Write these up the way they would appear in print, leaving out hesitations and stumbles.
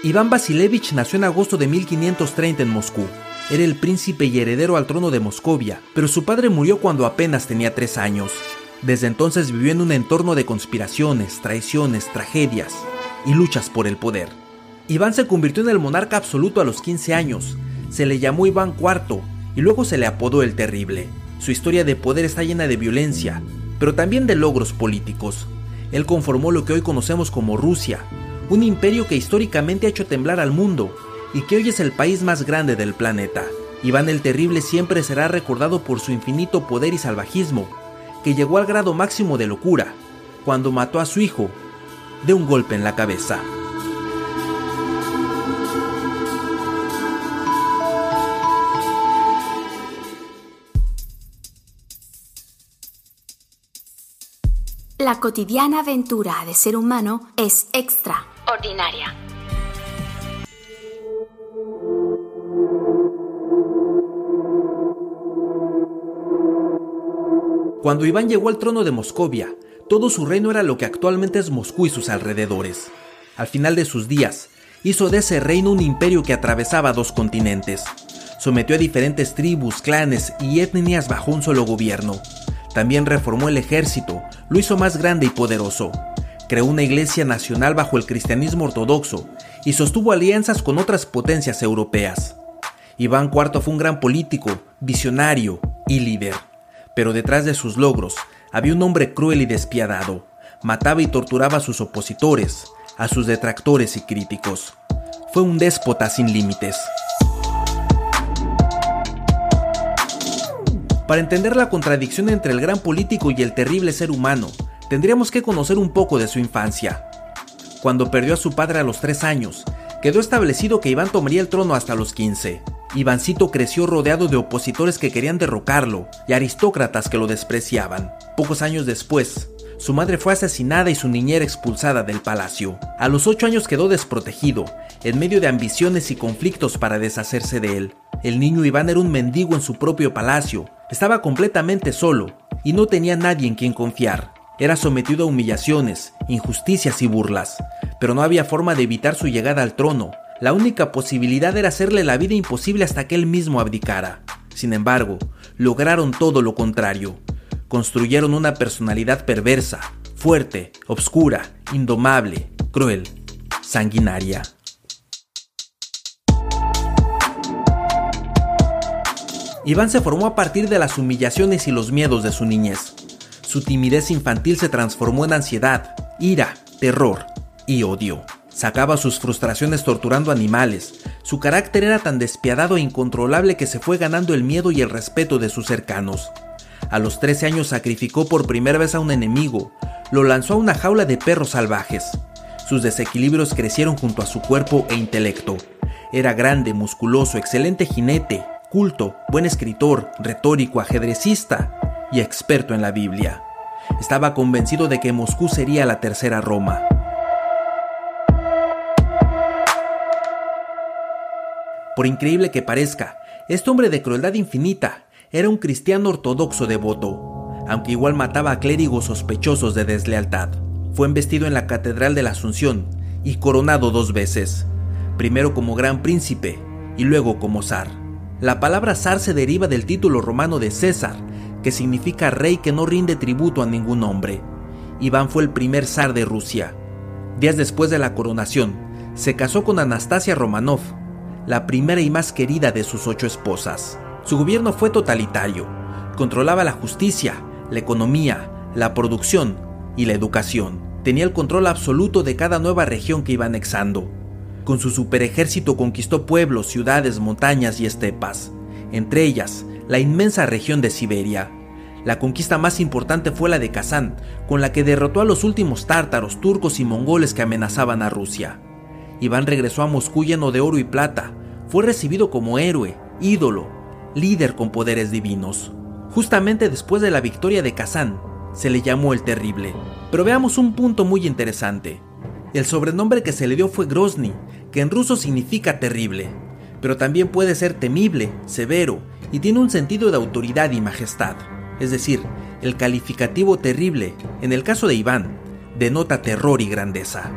Iván Vasilevich nació en agosto de 1530 en Moscú. Era el príncipe y heredero al trono de Moscovia, pero su padre murió cuando apenas tenía 3 años. Desde entonces vivió en un entorno de conspiraciones, traiciones, tragedias y luchas por el poder. Iván se convirtió en el monarca absoluto a los 15 años. Se le llamó Iván IV y luego se le apodó el Terrible. Su historia de poder está llena de violencia, pero también de logros políticos. Él conformó lo que hoy conocemos como Rusia, un imperio que históricamente ha hecho temblar al mundo y que hoy es el país más grande del planeta. Iván el Terrible siempre será recordado por su infinito poder y salvajismo, que llegó al grado máximo de locura, cuando mató a su hijo de un golpe en la cabeza. La cotidiana aventura de ser humano es extraordinaria. Cuando Iván llegó al trono de Moscovia, todo su reino era lo que actualmente es Moscú y sus alrededores. Al final de sus días, hizo de ese reino un imperio que atravesaba 2 continentes. Sometió a diferentes tribus, clanes y etnias bajo un solo gobierno. También reformó el ejército, lo hizo más grande y poderoso. Creó una iglesia nacional bajo el cristianismo ortodoxo y sostuvo alianzas con otras potencias europeas. Iván IV fue un gran político, visionario y líder. Pero detrás de sus logros había un hombre cruel y despiadado. Mataba y torturaba a sus opositores, a sus detractores y críticos. Fue un déspota sin límites. Para entender la contradicción entre el gran político y el terrible ser humano, tendríamos que conocer un poco de su infancia. Cuando perdió a su padre a los 3 años, quedó establecido que Iván tomaría el trono hasta los 15. Ivancito creció rodeado de opositores que querían derrocarlo y aristócratas que lo despreciaban. Pocos años después, su madre fue asesinada y su niñera expulsada del palacio. A los 8 años quedó desprotegido, en medio de ambiciones y conflictos para deshacerse de él. El niño Iván era un mendigo en su propio palacio, estaba completamente solo y no tenía nadie en quien confiar. Era sometido a humillaciones, injusticias y burlas, pero no había forma de evitar su llegada al trono. La única posibilidad era hacerle la vida imposible hasta que él mismo abdicara. Sin embargo, lograron todo lo contrario. Construyeron una personalidad perversa, fuerte, obscura, indomable, cruel, sanguinaria. Iván se formó a partir de las humillaciones y los miedos de su niñez. Su timidez infantil se transformó en ansiedad, ira, terror y odio. Sacaba sus frustraciones torturando animales. Su carácter era tan despiadado e incontrolable que se fue ganando el miedo y el respeto de sus cercanos. A los 13 años sacrificó por primera vez a un enemigo. Lo lanzó a una jaula de perros salvajes. Sus desequilibrios crecieron junto a su cuerpo e intelecto. Era grande, musculoso, excelente jinete, culto, buen escritor, retórico, ajedrecista y experto en la Biblia. Estaba convencido de que Moscú sería la tercera Roma. Por increíble que parezca, este hombre de crueldad infinita era un cristiano ortodoxo devoto, aunque igual mataba a clérigos sospechosos de deslealtad. Fue embestido en la Catedral de la Asunción y coronado 2 veces, primero como gran príncipe y luego como zar. La palabra zar se deriva del título romano de César, que significa rey que no rinde tributo a ningún hombre. Iván fue el primer zar de Rusia. Días después de la coronación, se casó con Anastasia Romanov, la primera y más querida de sus 8 esposas. Su gobierno fue totalitario. Controlaba la justicia, la economía, la producción y la educación. Tenía el control absoluto de cada nueva región que iba anexando. Con su superejército conquistó pueblos, ciudades, montañas y estepas, entre ellas la inmensa región de Siberia. La conquista más importante fue la de Kazán, con la que derrotó a los últimos tártaros, turcos y mongoles que amenazaban a Rusia. Iván regresó a Moscú lleno de oro y plata. Fue recibido como héroe, ídolo, líder con poderes divinos. Justamente después de la victoria de Kazán, se le llamó el Terrible. Pero veamos un punto muy interesante. El sobrenombre que se le dio fue Grozny, que en ruso significa terrible, pero también puede ser temible, severo y tiene un sentido de autoridad y majestad. Es decir, el calificativo terrible, en el caso de Iván, denota terror y grandeza.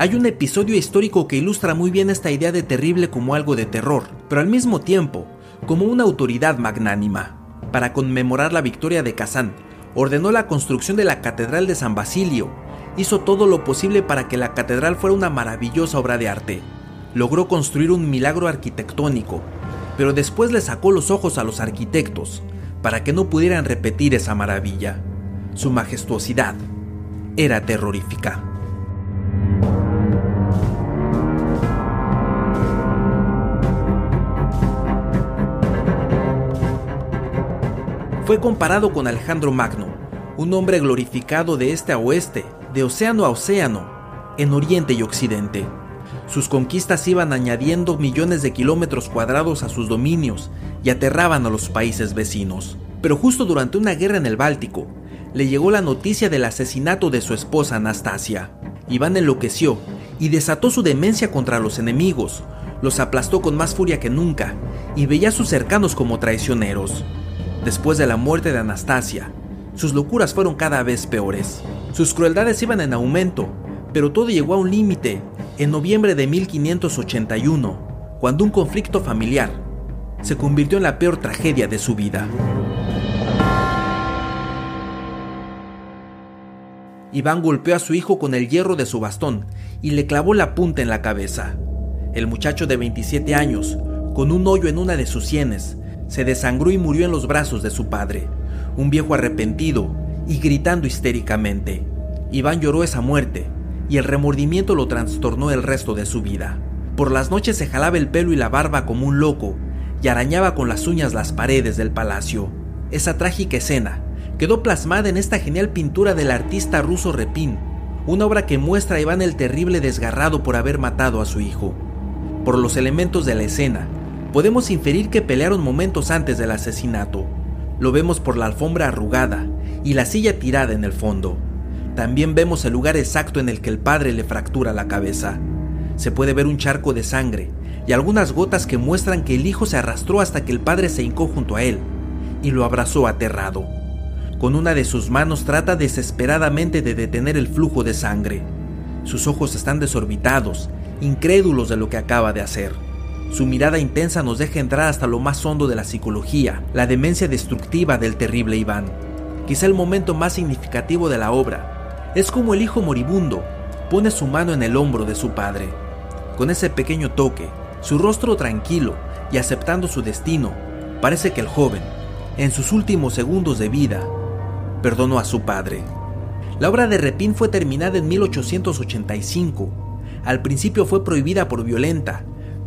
Hay un episodio histórico que ilustra muy bien esta idea de terrible como algo de terror, pero al mismo tiempo como una autoridad magnánima. Para conmemorar la victoria de Kazán, ordenó la construcción de la Catedral de San Basilio. Hizo todo lo posible para que la catedral fuera una maravillosa obra de arte. Logró construir un milagro arquitectónico, pero después le sacó los ojos a los arquitectos para que no pudieran repetir esa maravilla. Su majestuosidad era terrorífica. Fue comparado con Alejandro Magno, un hombre glorificado de este a oeste, de océano a océano, en Oriente y Occidente. Sus conquistas iban añadiendo millones de kilómetros cuadrados a sus dominios y aterraban a los países vecinos. Pero justo durante una guerra en el Báltico, le llegó la noticia del asesinato de su esposa Anastasia. Iván enloqueció y desató su demencia contra los enemigos, los aplastó con más furia que nunca y veía a sus cercanos como traicioneros. Después de la muerte de Anastasia, sus locuras fueron cada vez peores. Sus crueldades iban en aumento, pero todo llegó a un límite en noviembre de 1581, cuando un conflicto familiar se convirtió en la peor tragedia de su vida. Iván golpeó a su hijo con el hierro de su bastón y le clavó la punta en la cabeza. El muchacho de 27 años, con un hoyo en una de sus sienes, se desangró y murió en los brazos de su padre, un viejo arrepentido y gritando histéricamente. Iván lloró esa muerte y el remordimiento lo trastornó el resto de su vida. Por las noches se jalaba el pelo y la barba como un loco y arañaba con las uñas las paredes del palacio. Esa trágica escena quedó plasmada en esta genial pintura del artista ruso Repin, una obra que muestra a Iván el Terrible desgarrado por haber matado a su hijo. Por los elementos de la escena, podemos inferir que pelearon momentos antes del asesinato. Lo vemos por la alfombra arrugada y la silla tirada en el fondo. También vemos el lugar exacto en el que el padre le fractura la cabeza. Se puede ver un charco de sangre y algunas gotas que muestran que el hijo se arrastró hasta que el padre se hincó junto a él y lo abrazó aterrado. Con una de sus manos trata desesperadamente de detener el flujo de sangre. Sus ojos están desorbitados, incrédulos de lo que acaba de hacer. Su mirada intensa nos deja entrar hasta lo más hondo de la psicología, la demencia destructiva del terrible Iván. Quizá el momento más significativo de la obra es como el hijo moribundo pone su mano en el hombro de su padre. Con ese pequeño toque, su rostro tranquilo y aceptando su destino, parece que el joven, en sus últimos segundos de vida, perdonó a su padre. La obra de Repin fue terminada en 1885. Al principio fue prohibida por violenta,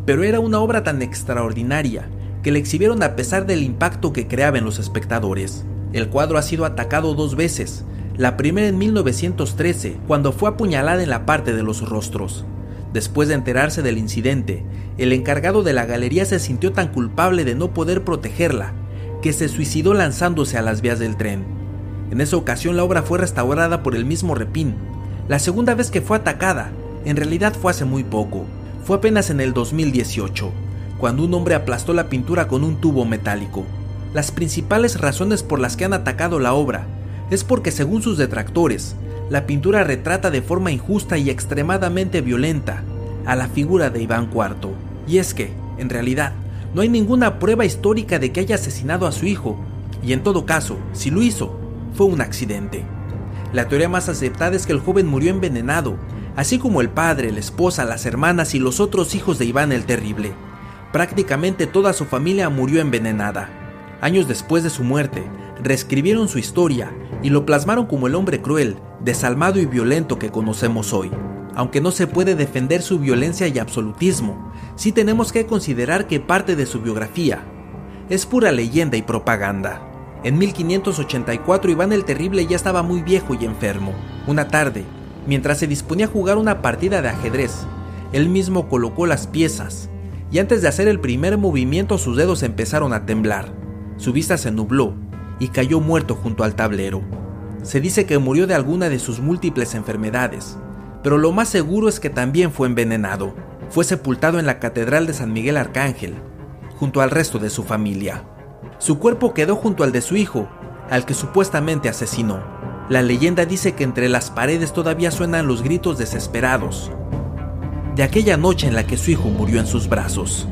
pero era una obra tan extraordinaria que la exhibieron a pesar del impacto que creaba en los espectadores. El cuadro ha sido atacado 2 veces, la primera en 1913, cuando fue apuñalada en la parte de los rostros. Después de enterarse del incidente, el encargado de la galería se sintió tan culpable de no poder protegerla, que se suicidó lanzándose a las vías del tren. En esa ocasión la obra fue restaurada por el mismo Repin. La segunda vez que fue atacada, en realidad fue hace muy poco. Fue apenas en el 2018, cuando un hombre aplastó la pintura con un tubo metálico. Las principales razones por las que han atacado la obra es porque, según sus detractores, la pintura retrata de forma injusta y extremadamente violenta a la figura de Iván IV. Y es que, en realidad, no hay ninguna prueba histórica de que haya asesinado a su hijo, y en todo caso, si lo hizo, fue un accidente. La teoría más aceptada es que el joven murió envenenado, así como el padre, la esposa, las hermanas y los otros hijos de Iván el Terrible. Prácticamente toda su familia murió envenenada. Años después de su muerte, reescribieron su historia y lo plasmaron como el hombre cruel, desalmado y violento que conocemos hoy. Aunque no se puede defender su violencia y absolutismo, sí tenemos que considerar que parte de su biografía es pura leyenda y propaganda. En 1584 Iván el Terrible ya estaba muy viejo y enfermo. Una tarde, mientras se disponía a jugar una partida de ajedrez, él mismo colocó las piezas, y antes de hacer el primer movimiento sus dedos empezaron a temblar. Su vista se nubló y cayó muerto junto al tablero. Se dice que murió de alguna de sus múltiples enfermedades, pero lo más seguro es que también fue envenenado. Fue sepultado en la Catedral de San Miguel Arcángel, junto al resto de su familia. Su cuerpo quedó junto al de su hijo, al que supuestamente asesinó. La leyenda dice que entre las paredes todavía suenan los gritos desesperados de aquella noche en la que su hijo murió en sus brazos.